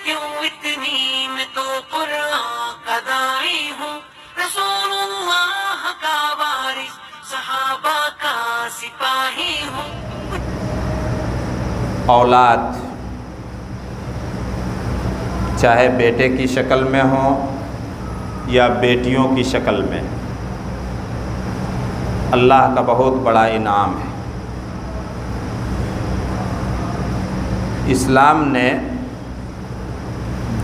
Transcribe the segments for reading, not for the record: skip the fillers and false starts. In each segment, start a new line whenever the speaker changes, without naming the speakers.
کیوں اتنی میں تو قرآن کا داعی ہوں، رسول اللہ کا وارث صحابہ کا سپاہی ہوں۔
اولاد چاہے بیٹے کی شکل میں ہوں یا بیٹیوں کی شکل میں، اللہ کا بہت بڑا انعام ہے۔ اسلام نے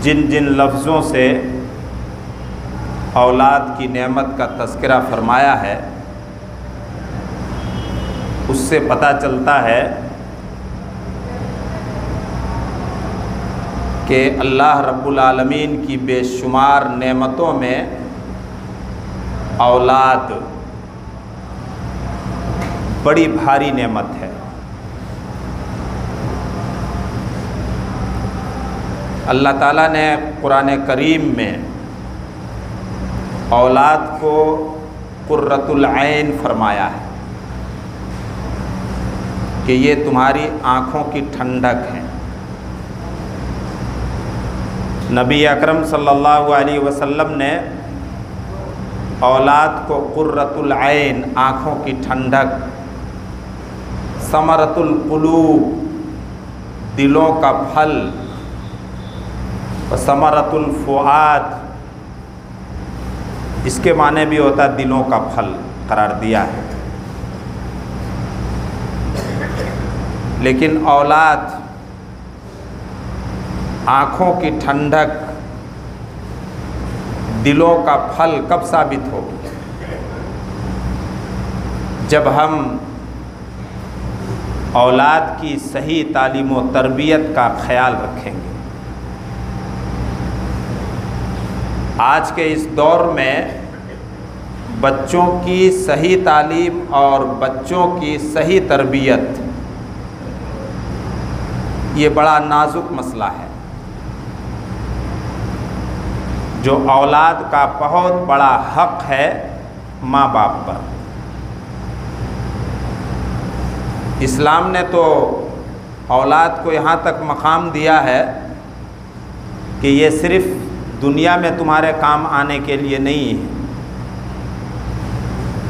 جن جن لفظوں سے اولاد کی نعمت کا تذکرہ فرمایا ہے، اس سے پتہ چلتا ہے کہ اللہ رب العالمین کی بے شمار نعمتوں میں اولاد بڑی بھاری نعمت ہے۔ اللہ تعالیٰ نے قرآن کریم میں اولاد کو قرۃ العین فرمایا ہے کہ یہ تمہاری آنکھوں کی ٹھنڈک ہے۔ نبی اکرم صلی اللہ علیہ وسلم نے اولاد کو قرۃ العین، آنکھوں کی ٹھنڈک، ثمرۃ القلوب، دلوں کا پھل، ثمرۃ الفؤاد، اس کے معنی بھی ہوتا ہے دلوں کا پھل، قرار دیا ہے۔ لیکن اولاد آنکھوں کی ٹھنڈک، دلوں کا پھل کب ثابت ہوگی؟ جب ہم اولاد کی صحیح تعلیم و تربیت کا خیال رکھیں گے۔ آج کے اس دور میں بچوں کی صحیح تعلیم اور بچوں کی صحیح تربیت یہ بڑا نازک مسئلہ ہے، جو اولاد کا بہت بڑا حق ہے ماں باپ پر۔ اسلام نے تو اولاد کو یہاں تک مقام دیا ہے کہ یہ صرف دنیا میں تمہارے کام آنے کے لیے نہیں ہے،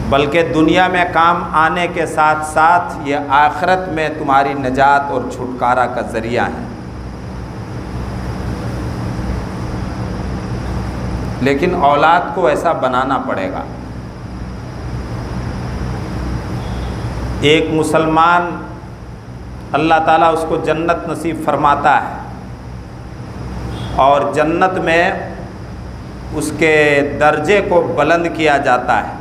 بلکہ دنیا میں کام آنے کے ساتھ ساتھ یہ آخرت میں تمہاری نجات اور چھٹکارا کا ذریعہ ہے۔ لیکن اولاد کو ایسا بنانا پڑے گا۔ ایک مسلمان اللہ تعالیٰ اس کو جنت نصیب فرماتا ہے، اور جنت میں اس کے درجے کو بلند کیا جاتا ہے۔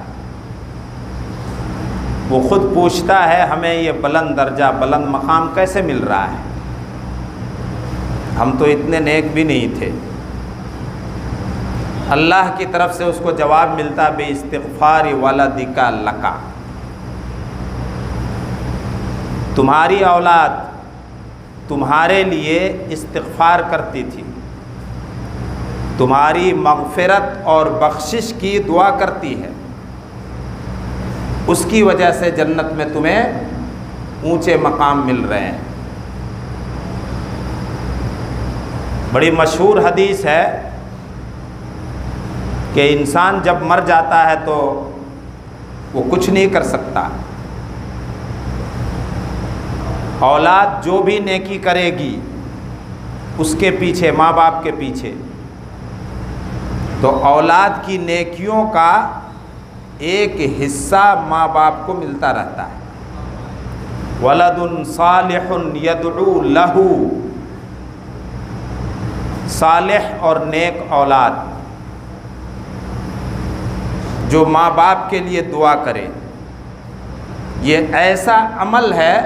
وہ خود پوچھتا ہے ہمیں یہ بلند درجہ، بلند مقام کیسے مل رہا ہے؟ ہم تو اتنے نیک بھی نہیں تھے۔ اللہ کی طرف سے اس کو جواب ملتا بے استغفار ولدک لک، تمہاری اولاد تمہارے لیے استغفار کرتی تھی، تمہاری مغفرت اور بخشش کی دعا کرتی ہے، اس کی وجہ سے جنت میں تمہیں اونچے مقام مل رہے ہیں۔ بڑی مشہور حدیث ہے کہ انسان جب مر جاتا ہے تو وہ کچھ نہیں کر سکتا، اولاد جو بھی نیکی کرے گی اس کے پیچھے، ماں باپ کے پیچھے، تو اولاد کی نیکیوں کا ایک حصہ ماں باپ کو ملتا رہتا ہے۔ ولد صالح یدعو لہ، صالح اور نیک اولاد جو ماں باپ کے لیے دعا کرے، یہ ایسا عمل ہے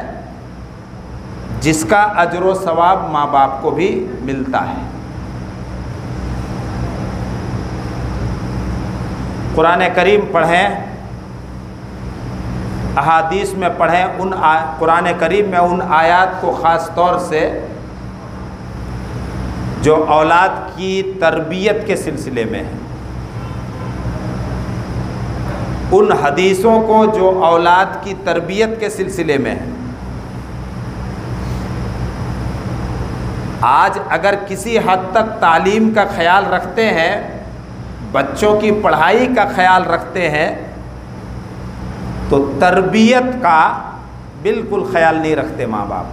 جس کا اجر و ثواب ماں باپ کو بھی ملتا ہے۔ قرآن کریم پڑھیں، احادیث میں پڑھیں، قرآن کریم میں ان آیات کو خاص طور سے جو اولاد کی تربیت کے سلسلے میں ہے، ان حدیثوں کو جو اولاد کی تربیت کے سلسلے میں ہے، آج اگر کسی حد تک تعلیم کا خیال رکھتے ہیں، بچوں کی پڑھائی کا خیال رکھتے ہیں، تو تربیت کا بالکل خیال نہیں رکھتے ماں باپ۔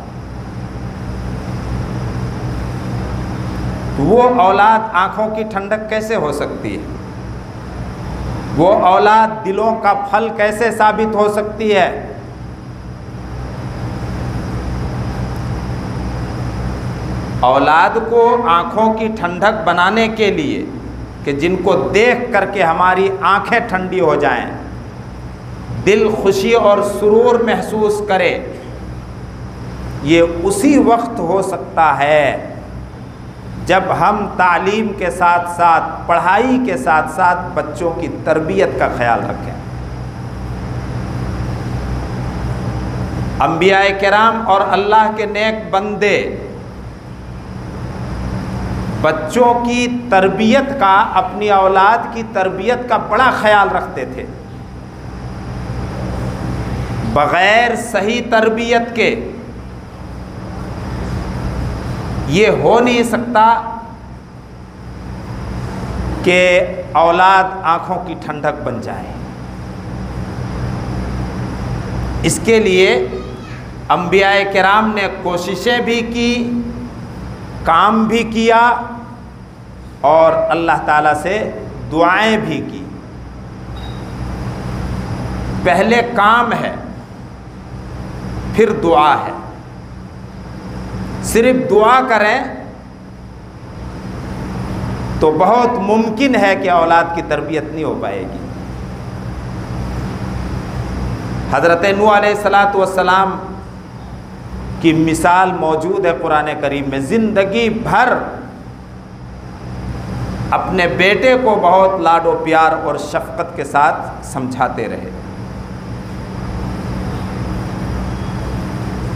وہ اولاد آنکھوں کی ٹھنڈک کیسے ہو سکتی ہے؟ وہ اولاد دلوں کا پھل کیسے ثابت ہو سکتی ہے؟ اولاد کو آنکھوں کی ٹھنڈک بنانے کے لیے کہ جن کو دیکھ کر کے ہماری آنکھیں ٹھنڈی ہو جائیں، دل خوشی اور سرور محسوس کرے، یہ اسی وقت ہو سکتا ہے جب ہم تعلیم کے ساتھ ساتھ، پڑھائی کے ساتھ ساتھ بچوں کی تربیت کا خیال رکھیں۔ انبیاء کرام اور اللہ کے نیک بندے بچوں کی تربیت کا، اپنی اولاد کی تربیت کا بڑا خیال رکھتے تھے۔ بغیر صحیح تربیت کے یہ ہو نہیں سکتا کہ اولاد آنکھوں کی ٹھنڈک بن جائے۔ اس کے لیے انبیاء کرام نے کوششیں بھی کی، کام بھی کیا، اور اللہ تعالیٰ سے دعائیں بھی کی۔ پہلے کام ہے، پھر دعا ہے۔ صرف دعا کریں تو بہت ممکن ہے کہ اولاد کی تربیت نہیں ہو پائے گی۔ حضرت نوح علیہ السلام کی مثال موجود ہے قرآن کریم میں۔ زندگی بھر اپنے بیٹے کو بہت لاڈ و پیار اور شفقت کے ساتھ سمجھاتے رہے۔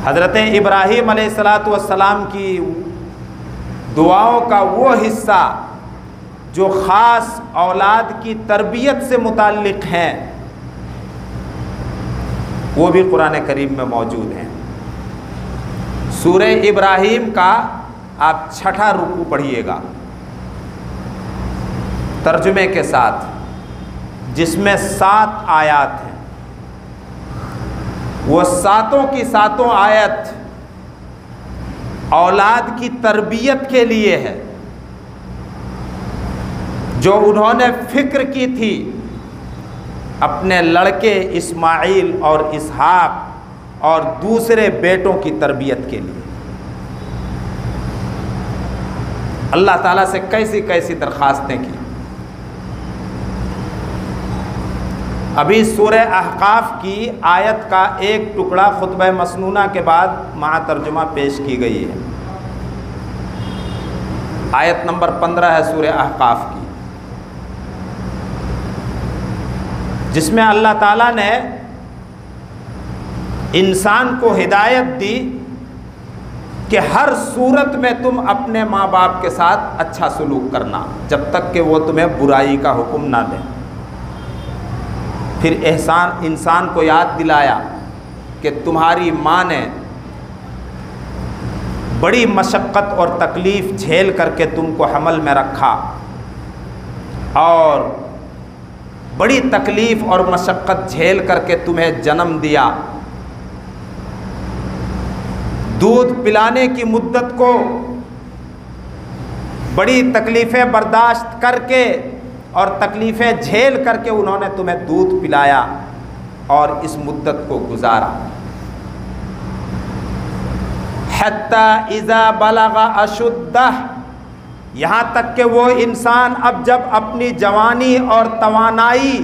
حضرت ابراہیم علیہ السلام کی دعاؤں کا وہ حصہ جو خاص اولاد کی تربیت سے متعلق ہیں، وہ بھی قرآن کریم میں موجود ہیں۔ سورہ ابراہیم کا آپ 6واں رکوع پڑھیے گا ترجمے کے ساتھ، جس میں 7 آیات ہیں۔ وہ ساتوں کی ساتوں آیت اولاد کی تربیت کے لیے ہے، جو انہوں نے فکر کی تھی اپنے لڑکے اسماعیل اور اسحاق اور دوسرے بیٹوں کی تربیت کے لیے۔ اللہ تعالیٰ سے کیسی کیسی درخواستیں کی۔ ابھی سورہ احقاف کی آیت کا ایک ٹکڑا خطبہ مسنونہ کے بعد مع ترجمہ پیش کی گئی ہے۔ آیت نمبر 15 ہے سورہ احقاف کی، جس میں اللہ تعالیٰ نے انسان کو ہدایت دی کہ ہر صورت میں تم اپنے ماں باپ کے ساتھ اچھا سلوک کرنا جب تک کہ وہ تمہیں برائی کا حکم نہ دیں۔ پھر انسان کو یاد دلایا کہ تمہاری ماں نے بڑی مشقت اور تکلیف جھیل کر کے تم کو حمل میں رکھا، اور بڑی تکلیف اور مشقت جھیل کر کے تمہیں جنم دیا۔ دودھ پلانے کی مدت کو بڑی تکلیفیں برداشت کر کے اور تکلیفیں جھیل کر کے انہوں نے تمہیں دودھ پلایا اور اس مدت کو گزارا۔ حتی اذا بلغ اشدہ، یہاں تک کہ وہ انسان اب جب اپنی جوانی اور توانائی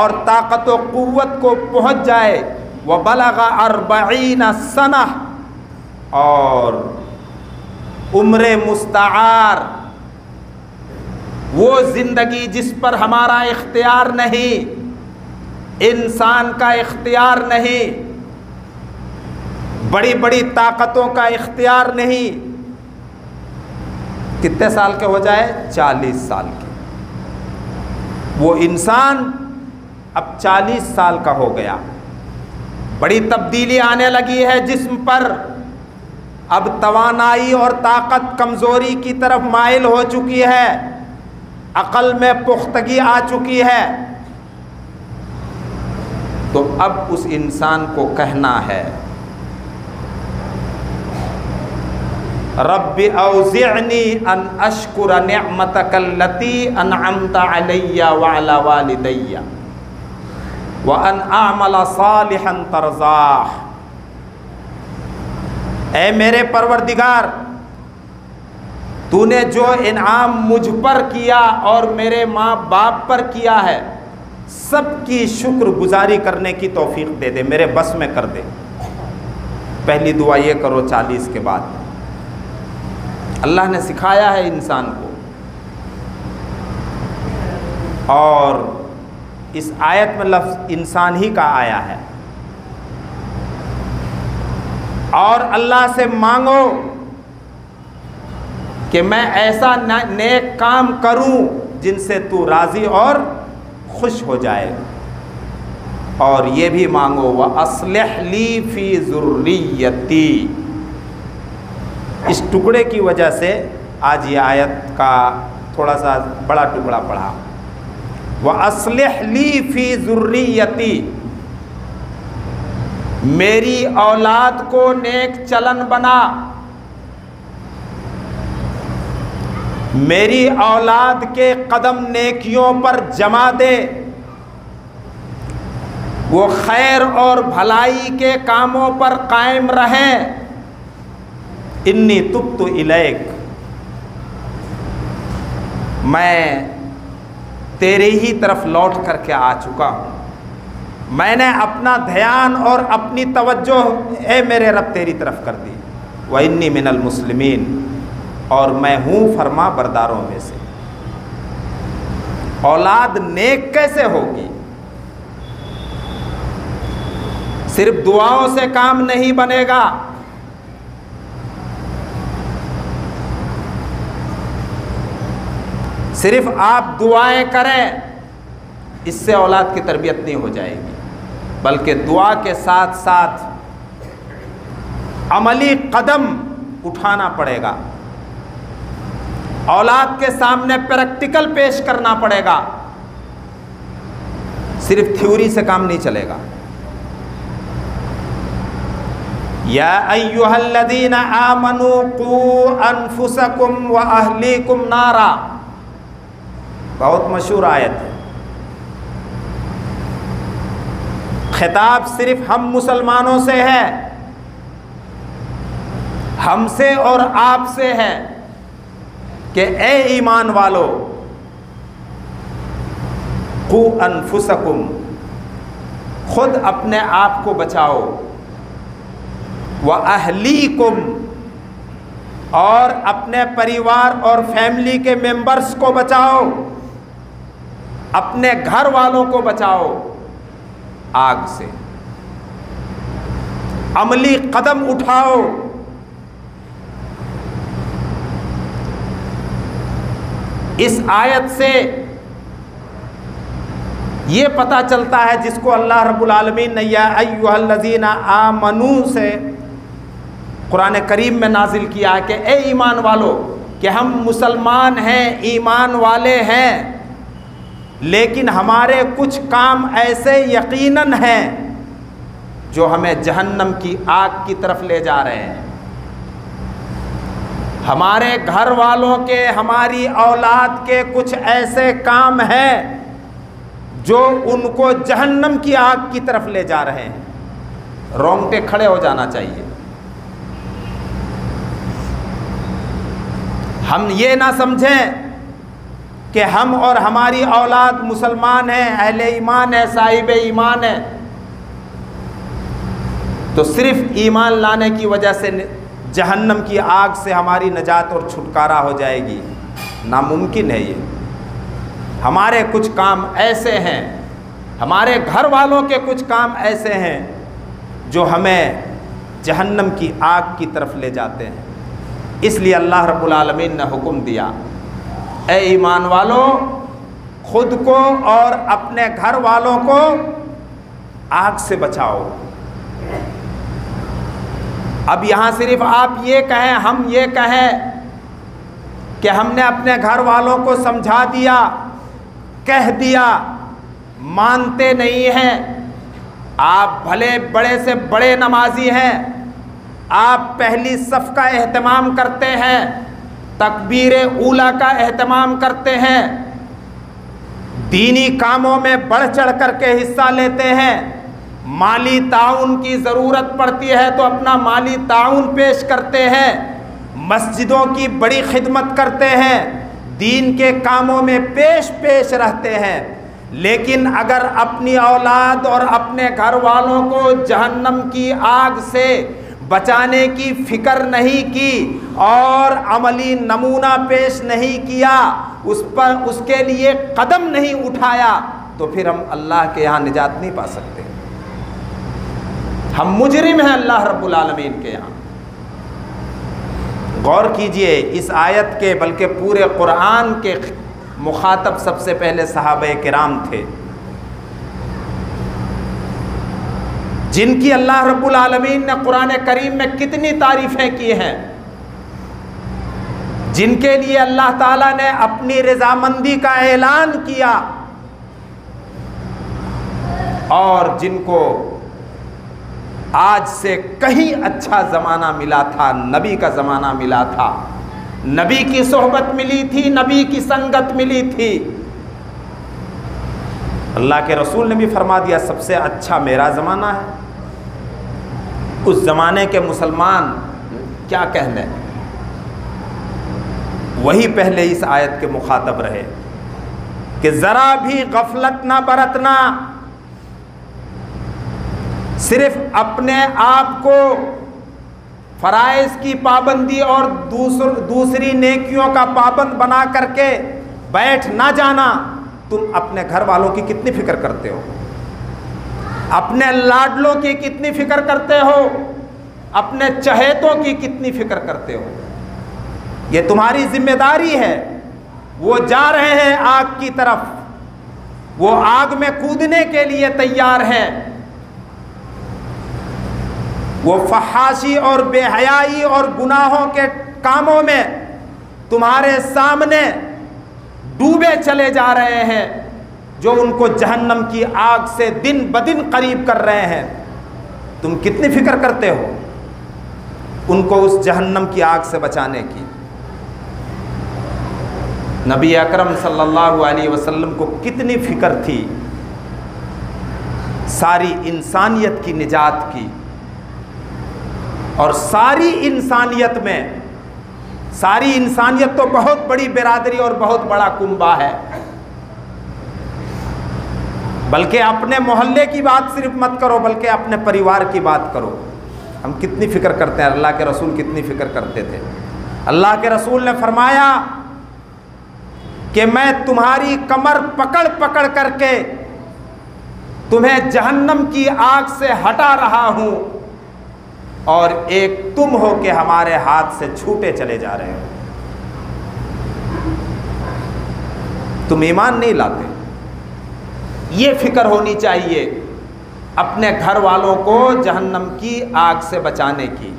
اور طاقت و قوت کو پہنچ جائے، وبلغ 40 سنہ، اور عمر مستعار، وہ زندگی جس پر ہمارا اختیار نہیں، انسان کا اختیار نہیں، بڑی بڑی طاقتوں کا اختیار نہیں، کتنے سال کے ہو جائے؟ 40 سال کے۔ وہ انسان اب 40 سال کا ہو گیا، بڑی تبدیلی آنے لگی ہے جسم پر، اب توانائی اور طاقت کمزوری کی طرف مائل ہو چکی ہے، عقل میں پختگی آ چکی ہے، تو اب اس انسان کو کہنا ہے رب اوزعنی ان اشکر نعمتک التی انعمت علی وعلی والدی وان اعمل صالحا ترضاہ۔ اے میرے پروردگار، تو نے جو انعام مجھ پر کیا اور میرے ماں باپ پر کیا ہے، سب کی شکر گزاری کرنے کی توفیق دے دے، میرے بس میں کر دے۔ پہلی دعا یہ کرو 40 کے بعد۔ اللہ نے سکھایا ہے انسان کو، اور اس آیت میں لفظ انسان ہی کا آیا ہے۔ اور اللہ سے مانگو کہ میں ایسا نیک کام کروں جن سے تو راضی اور خوش ہو جائے، اور یہ بھی مانگو وَأَصْلِحْ لِي فِي ذُرِّيَّتِي۔ اس ٹکڑے کی وجہ سے آج یہ آیت کا تھوڑا سا بڑا ٹکڑا پڑھا۔ وَأَصْلِحْ لِي فِي ذُرِّيَّتِي، میری اولاد کو نیک چلن بنا، میری اولاد کے قدم نیکیوں پر جما دے، وہ خیر اور بھلائی کے کاموں پر قائم رہیں۔ انی تبت الیک، میں تیرے ہی طرف لوٹ کر کے آ چکا ہوں، میں نے اپنا دھیان اور اپنی توجہ اے میرے رب تیری طرف کر دی۔ وَإِنِّي مِنَ الْمُسْلِمِينَ، اور میں ہوں فرما برداروں میں سے۔ اولاد نیک کیسے ہوگی؟ صرف دعاؤں سے کام نہیں بنے گا، صرف آپ دعائیں کریں اس سے اولاد کی تربیت نہیں ہو جائے گی، بلکہ دعا کے ساتھ ساتھ عملی قدم اٹھانا پڑے گا، اولاد کے سامنے پریکٹیکل پیش کرنا پڑے گا، صرف تھیوری سے کام نہیں چلے گا۔ یا ایھا الذین آمنوا قوا انفسکم واہلیکم نارا، بہت مشہور آیت ہے۔ خطاب صرف ہم مسلمانوں سے ہے، ہم سے اور آپ سے ہے کہ اے ایمان والو، قوا انفسکم، خود اپنے آپ کو بچاؤ، وَأَهْلِيكُمْ، اور اپنے پریوار اور فیملی کے ممبرز کو بچاؤ، اپنے گھر والوں کو بچاؤ آگ سے، عملی قدم اٹھاؤ۔ اس آیت سے یہ پتہ چلتا ہے، جس کو اللہ رب العالمین نے یا ایھا الذین آمنوا سے قرآن کریم میں نازل کیا ہے کہ اے ایمان والو، کہ ہم مسلمان ہیں، ایمان والے ہیں، لیکن ہمارے کچھ کام ایسے یقیناً ہیں جو ہمیں جہنم کی آگ کی طرف لے جا رہے ہیں۔ ہمارے گھر والوں کے، ہماری اولاد کے کچھ ایسے کام ہیں جو ان کو جہنم کی آگ کی طرف لے جا رہے ہیں۔ رونگٹے کھڑے ہو جانا چاہیے۔ ہم یہ نہ سمجھیں کہ ہم اور ہماری اولاد مسلمان ہیں، اہل ایمان ہیں، صاحب ایمان ہیں، تو صرف ایمان لانے کی وجہ سے جہنم کی آگ سے ہماری نجات اور چھٹکارا ہو جائے گی، ناممکن ہے یہ۔ ہمارے کچھ کام ایسے ہیں، ہمارے گھر والوں کے کچھ کام ایسے ہیں جو ہمیں جہنم کی آگ کی طرف لے جاتے ہیں۔ اس لیے اللہ رب العالمین نے حکم دیا، اے ایمان والو، خود کو اور اپنے گھر والوں کو آگ سے بچاؤ۔ اب یہاں صرف آپ یہ کہیں، ہم یہ کہیں کہ ہم نے اپنے گھر والوں کو سمجھا دیا، کہہ دیا، مانتے نہیں ہیں۔ آپ بھلے بڑے سے بڑے نمازی ہیں، آپ پہلی صف کا اہتمام کرتے ہیں، تکبیر اولیٰ کا اہتمام کرتے ہیں، دینی کاموں میں بڑھ چڑھ کر کے حصہ لیتے ہیں، مالی تعاون کی ضرورت پڑتی ہے تو اپنا مالی تعاون پیش کرتے ہیں، مسجدوں کی بڑی خدمت کرتے ہیں، دین کے کاموں میں پیش رہتے ہیں، لیکن اگر اپنی اولاد اور اپنے گھر والوں کو جہنم کی آگ سے بچانے کی فکر نہیں کی اور عملی نمونہ پیش نہیں کیا، اس کے لیے قدم نہیں اٹھایا، تو پھر ہم اللہ کے یہاں نجات نہیں پا سکتے، ہم مجرم ہیں اللہ رب العالمین کے یہاں۔ غور کیجئے اس آیت کے بلکہ پورے قرآن کے مخاطب سب سے پہلے صحابہ کرام تھے، جن کی اللہ رب العالمین نے قرآن کریم میں کتنی تعریفیں کی ہیں، جن کے لیے اللہ تعالیٰ نے اپنی رضامندی کا اعلان کیا، اور جن کو آج سے کہیں اچھا زمانہ ملا تھا، نبی کا زمانہ ملا تھا، نبی کی صحبت ملی تھی، نبی کی سنگت ملی تھی۔ اللہ کے رسول نے بھی فرما دیا سب سے اچھا میرا زمانہ ہے۔ اس زمانے کے مسلمان کیا کہنے، وہی پہلے اس آیت کے مخاطب رہے کہ ذرا بھی غفلت نہ برتنا، صرف اپنے آپ کو فرائض کی پابندی اور دوسری نیکیوں کا پابند بنا کر کے بیٹھ نہ جانا۔ تم اپنے گھر والوں کی کتنی فکر کرتے ہو، اپنے لاڈلوں کی کتنی فکر کرتے ہو، اپنے چہیتوں کی کتنی فکر کرتے ہو؟ یہ تمہاری ذمہ داری ہے۔ وہ جا رہے ہیں آگ کی طرف، وہ آگ میں کودنے کے لیے تیار ہیں، وہ فحاشی اور بے حیائی اور گناہوں کے کاموں میں تمہارے سامنے ڈوبے چلے جا رہے ہیں، جو ان کو جہنم کی آگ سے دن بدن قریب کر رہے ہیں۔ تم کتنی فکر کرتے ہو ان کو اس جہنم کی آگ سے بچانے کی؟ نبی اکرم صلی اللہ علیہ وسلم کو کتنی فکر تھی ساری انسانیت کی نجات کی، اور ساری انسانیت تو بہت بڑی برادری اور بہت بڑا کنبہ ہے، بلکہ اپنے محلے کی بات صرف مت کرو، بلکہ اپنے پریوار کی بات کرو۔ ہم کتنی فکر کرتے ہیں، اللہ کے رسول کتنی فکر کرتے تھے۔ اللہ کے رسول نے فرمایا کہ میں تمہاری کمر پکڑ پکڑ کر کے تمہیں جہنم کی آگ سے ہٹا رہا ہوں، اور ایک تم ہو کہ ہمارے ہاتھ سے چھوٹے چلے جا رہے ہو۔ تم ایمان نہیں لاتے۔ یہ فکر ہونی چاہیے اپنے گھر والوں کو جہنم کی آگ سے بچانے کی۔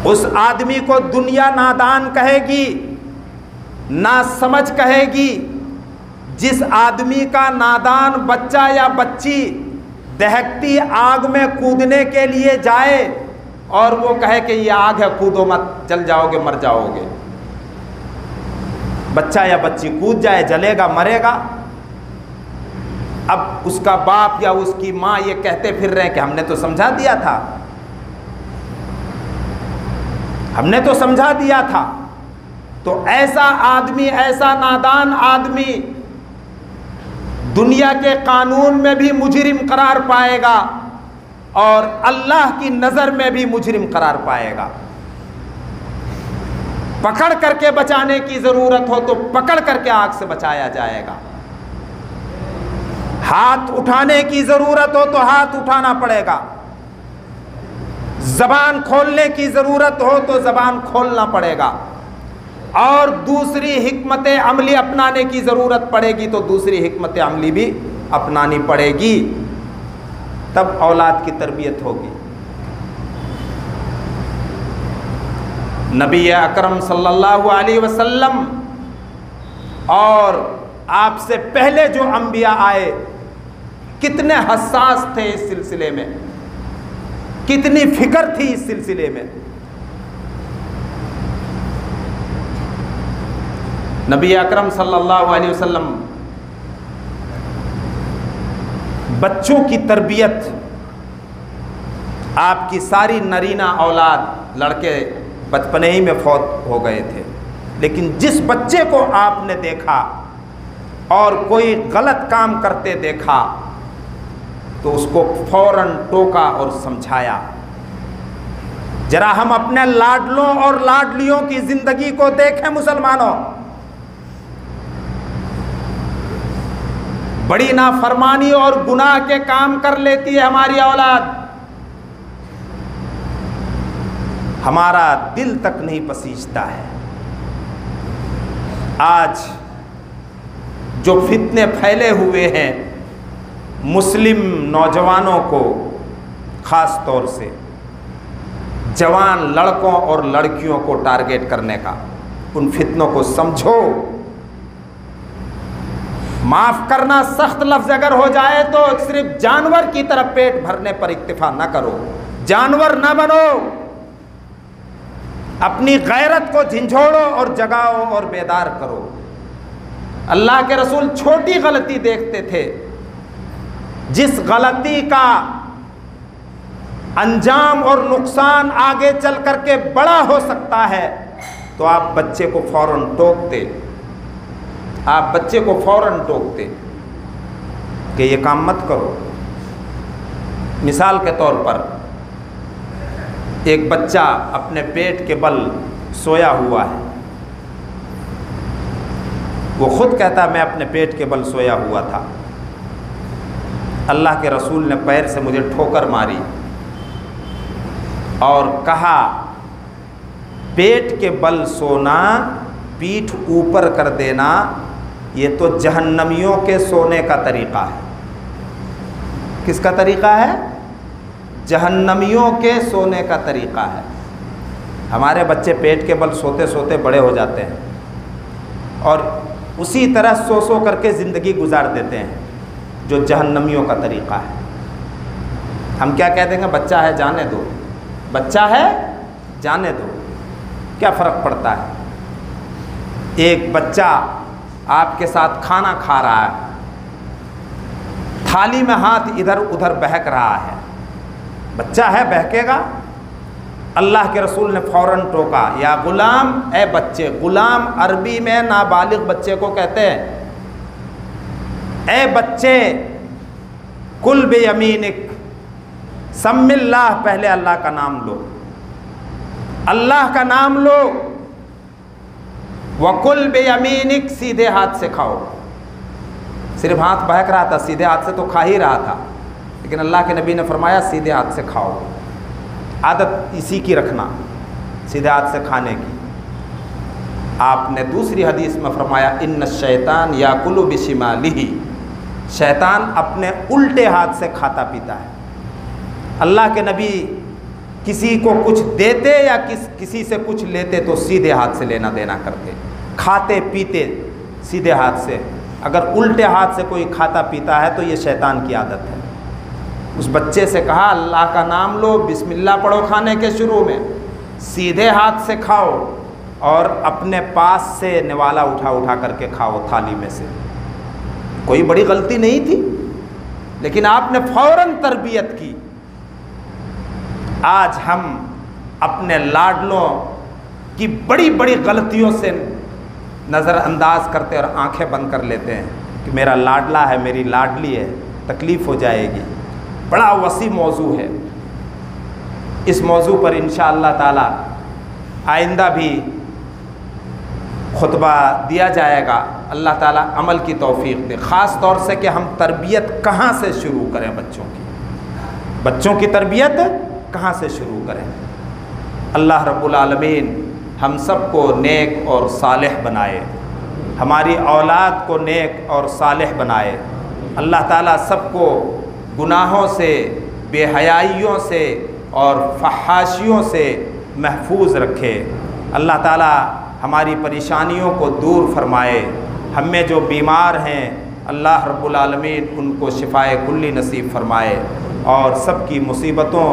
اس آدمی کو دنیا نادان کہے گی، نا سمجھ کہے گی، جس آدمی کا نادان بچہ یا بچی دہکتی آگ میں کودنے کے لیے جائے اور وہ کہے کہ یہ آگ ہے، کودو مت، جل جاؤ گے، مر جاؤ گے۔ بچہ یا بچی کود جائے، جلے گا، مرے گا۔ اب اس کا باپ یا اس کی ماں یہ کہتے پھر رہے کہ ہم نے تو سمجھا دیا تھا، ہم نے تو سمجھا دیا تھا۔ تو ایسا آدمی، ایسا نادان آدمی دنیا کے قانون میں بھی مجرم قرار پائے گا اور اللہ کی نظر میں بھی مجرم قرار پائے گا۔ پکڑ کر کے بچانے کی ضرورت ہو تو پکڑ کر کے آگ سے بچایا جائے گا، ہاتھ اٹھانے کی ضرورت ہو تو ہاتھ اٹھانا پڑے گا، زبان کھولنے کی ضرورت ہو تو زبان کھولنا پڑے گا، اور دوسری حکمت عملی اپنانے کی ضرورت پڑے گی تو دوسری حکمت عملی بھی اپنانی پڑے گی، تب اولاد کی تربیت ہوگی۔ نبی اکرم صلی اللہ علیہ وسلم اور آپ سے پہلے جو انبیاء آئے کتنے حساس تھے اس سلسلے میں، کتنی فکر تھی اس سلسلے میں۔ نبی اکرم صلی اللہ علیہ وسلم بچوں کی تربیت، آپ کی ساری نرینہ اولاد لڑکے بچپنے ہی میں فوت ہو گئے تھے، لیکن جس بچے کو آپ نے دیکھا اور کوئی غلط کام کرتے دیکھا تو اس کو فوراً ٹوکا اور سمجھایا۔ ذرا ہم اپنے لاڈلوں اور لاڈلیوں کی زندگی کو دیکھیں مسلمانوں، بڑی نافرمانی اور گناہ کے کام کر لیتی ہے ہماری اولاد، ہمارا دل تک نہیں پسیجتا ہے۔ آج جو فتنے پھیلے ہوئے ہیں مسلم نوجوانوں کو، خاص طور سے جوان لڑکوں اور لڑکیوں کو ٹارگیٹ کرنے کا، ان فتنوں کو سمجھو۔ معاف کرنا سخت لفظ اگر ہو جائے تو صرف جانور کی طرح پیٹ بھرنے پر اکتفا نہ کرو، جانور نہ بنو، اپنی غیرت کو جھنجھوڑو اور جگاؤ اور بیدار کرو۔ اللہ کے رسول چھوٹی غلطی دیکھتے تھے، جس غلطی کا انجام اور نقصان آگے چل کر کے بڑا ہو سکتا ہے، تو آپ بچے کو فوراً ٹوکتے، آپ بچے کو فوراً ٹوکتے کہ یہ کام مت کرو۔ مثال کے طور پر ایک بچہ اپنے پیٹ کے بل سویا ہوا ہے، وہ خود کہتا ہے میں اپنے پیٹ کے بل سویا ہوا تھا، اللہ کے رسول نے پیر سے مجھے ٹھوکر ماری اور کہا پیٹ کے بل سونا، پیٹھ اوپر کر دینا، یہ تو جہنمیوں کے سونے کا طریقہ ہے۔ کس کا طریقہ ہے؟ جہنمیوں کے سونے کا طریقہ ہے۔ ہمارے بچے پیٹ کے بل سوتے سوتے بڑے ہو جاتے ہیں اور اسی طرح سو سو کر کے زندگی گزار دیتے ہیں، جو جہنمیوں کا طریقہ ہے۔ ہم کیا کہہ دیں گے؟ بچہ ہے جانے دو، بچہ ہے جانے دو، کیا فرق پڑتا ہے؟ ایک بچہ آپ کے ساتھ کھانا کھا رہا ہے، تھالی میں ہاتھ ادھر ادھر بہک رہا ہے، بچہ ہے بہکے گا؟ اللہ کے رسول نے فوراً ٹوکا، یا غلام، اے بچے۔ غلام عربی میں نابالغ بچے کو کہتے ہیں۔ اے بچے، کل بیمینک، سم اللہ، پہلے اللہ کا نام لو، اللہ کا نام لو، وَكُلْ بِيَمِينِكَ، سیدھے ہاتھ سے کھاؤ۔ صرف ہاتھ بہک رہا تھا، سیدھے ہاتھ سے تو کھا ہی رہا تھا، لیکن اللہ کے نبی نے فرمایا سیدھے ہاتھ سے کھاؤ۔ عادت اسی کی رکھنا، سیدھے ہاتھ سے کھانے کی۔ آپ نے دوسری حدیث میں فرمایا ان الشیطان یاکل بشمالہ، شیطان اپنے الٹے ہاتھ سے کھاتا پیتا ہے۔ اللہ کے نبی کسی کو کچھ دیتے یا کسی سے کچھ لیتے تو سیدھے ہاتھ سے لینا دینا کرتے، کھاتے پیتے سیدھے ہاتھ سے۔ اگر الٹے ہاتھ سے کوئی کھاتا پیتا ہے تو یہ شیطان کی عادت ہے۔ اس بچے سے کہا اللہ کا نام لو، بسم اللہ پڑھو کھانے کے شروع میں، سیدھے ہاتھ سے کھاؤ اور اپنے پاس سے نوالا اٹھا اٹھا کر کے کھاؤ تھالی میں سے۔ کوئی بڑی غلطی نہیں تھی، لیکن آپ نے فوراً تربیت کی۔ آج ہم اپنے لاڈلوں کی بڑی بڑی غلطیوں سے نظر انداز کرتے اور آنکھیں بند کر لیتے ہیں کہ میرا لاڈلا ہے، میری لاڈلی ہے، تکلیف ہو جائے گی۔ بڑا وسیع موضوع ہے، اس موضوع پر انشاءاللہ تعالی آئندہ بھی خطبہ دیا جائے گا۔ اللہ تعالیٰ عمل کی توفیق دے، خاص طور سے کہ ہم تربیت کہاں سے شروع کریں، بچوں کی تربیت کہاں سے شروع کریں۔ اللہ رب العالمین ہم سب کو نیک اور صالح بنائے، ہماری اولاد کو نیک اور صالح بنائے۔ اللہ تعالیٰ سب کو گناہوں سے، بے حیائیوں سے اور فحاشیوں سے محفوظ رکھے۔ اللہ تعالی ہماری پریشانیوں کو دور فرمائے، ہم میں جو بیمار ہیں اللہ رب العالمین ان کو شفائے کلی نصیب فرمائے اور سب کی مصیبتوں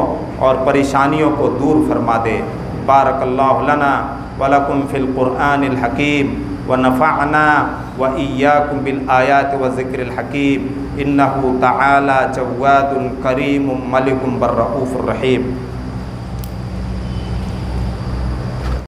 اور پریشانیوں کو دور فرما دے۔ بارک اللہ لنا ولکم فی القرآن الحکیم ونفعنا وإیاکم بالآیات والذکر الحکیم انہ تعالی جواد کریم ملک بالرؤوف الرحیم۔